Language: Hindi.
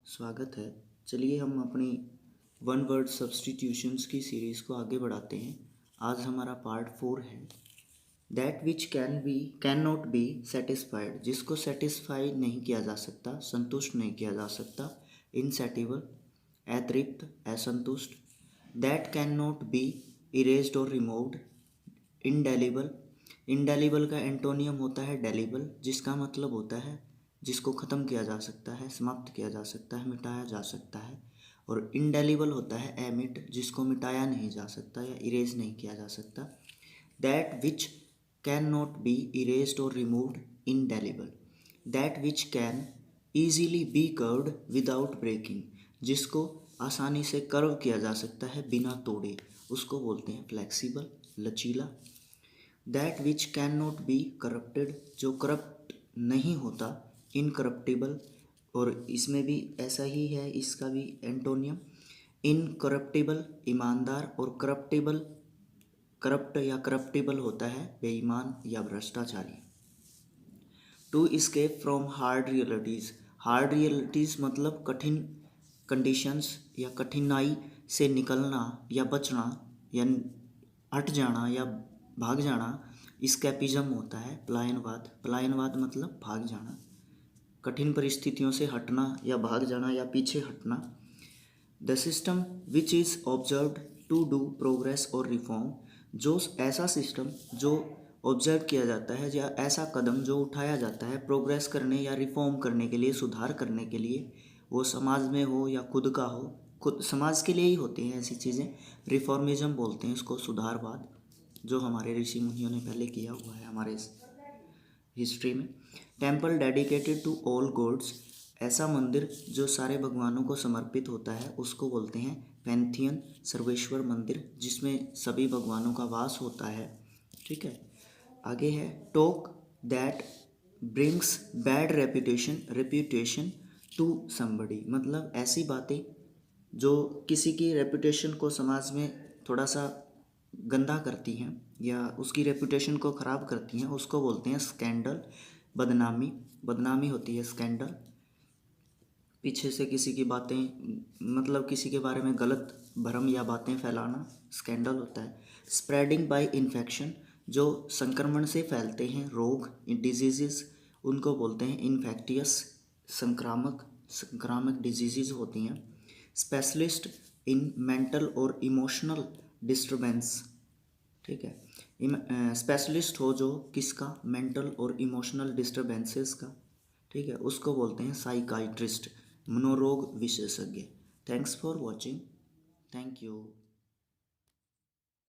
स्वागत है। चलिए हम अपनी वन वर्ड सब्स्टिट्यूशंस की सीरीज़ को आगे बढ़ाते हैं। आज हमारा पार्ट 4 है। That which can not be satisfied, जिसको सेटिस्फाई नहीं किया जा सकता, संतुष्ट नहीं किया जा सकता। इनसेटिबल, अतृप्त, असंतुष्ट। That can not be erased और रिमूव्ड, इंडेलिबल। इंडेलिबल का एंटोनियम होता है डेलिबल, जिसका मतलब होता है जिसको ख़त्म किया जा सकता है, समाप्त किया जा सकता है, मिटाया जा सकता है। और इंडेलिबल होता है एमिट, जिसको मिटाया नहीं जा सकता या इरेज नहीं किया जा सकता। That which can not be erased और removed, indelible. That which can easily be curved without breaking, जिसको आसानी से कर्व किया जा सकता है बिना तोड़े, उसको बोलते हैं फ्लेक्सिबल, लचीला। That which can not B corrupted, जो करप्ट नहीं होता, इनकरप्टिबल। और इसमें भी ऐसा ही है, इसका भी एंटोनियम इनकरप्टिबल, ईमानदार। और करप्टिबल, करप्ट या करप्टिबल होता है बेईमान या भ्रष्टाचारी। To escape from hard realities. Hard realities मतलब कठिन कंडीशंस या कठिनाई से निकलना या बचना या हट जाना या भाग जाना, इस्केपिज्म होता है। पलायनवाद, पलायनवाद मतलब भाग जाना, कठिन परिस्थितियों से हटना या भाग जाना या पीछे हटना। The system which is observed to do progress और रिफॉर्म, जो ऐसा सिस्टम जो ऑब्जर्व किया जाता है या ऐसा कदम जो उठाया जाता है प्रोग्रेस करने या रिफॉर्म करने के लिए, सुधार करने के लिए, वो समाज में हो या खुद का हो। खुद समाज के लिए ही होती हैं ऐसी चीज़ें। रिफॉर्मिज्म बोलते हैं इसको, सुधारवाद, जो हमारे ऋषि मुनियों ने पहले किया हुआ है हमारे हिस्ट्री में। Temple dedicated to all gods, ऐसा मंदिर जो सारे भगवानों को समर्पित होता है, उसको बोलते हैं पैंथियन, सर्वेश्वर मंदिर, जिसमें सभी भगवानों का वास होता है। ठीक है, आगे है talk that brings bad reputation to somebody, मतलब ऐसी बातें जो किसी की रेपुटेशन को समाज में थोड़ा सा गंदा करती हैं या उसकी रेपुटेशन को ख़राब करती हैं, उसको बोलते हैं स्कैंडल, बदनामी। बदनामी होती है स्कैंडल, पीछे से किसी की बातें, मतलब किसी के बारे में गलत भ्रम या बातें फैलाना, स्कैंडल होता है। स्प्रेडिंग बाय इन्फेक्शन, जो संक्रमण से फैलते हैं, रोग, डिजीज़, उनको बोलते हैं इन्फेक्टियस, संक्रामक डिजीज़ होती हैं। स्पेशलिस्ट इन मेंटल और इमोशनल डिस्टर्बेंस, ठीक है। स्पेशलिस्ट हो जो किसका, मेंटल और इमोशनल डिस्टर्बेंसेस का, ठीक है, उसको बोलते हैं साइकाइट्रिस्ट, मनोरोग विशेषज्ञ। Thanks for watching, thank you.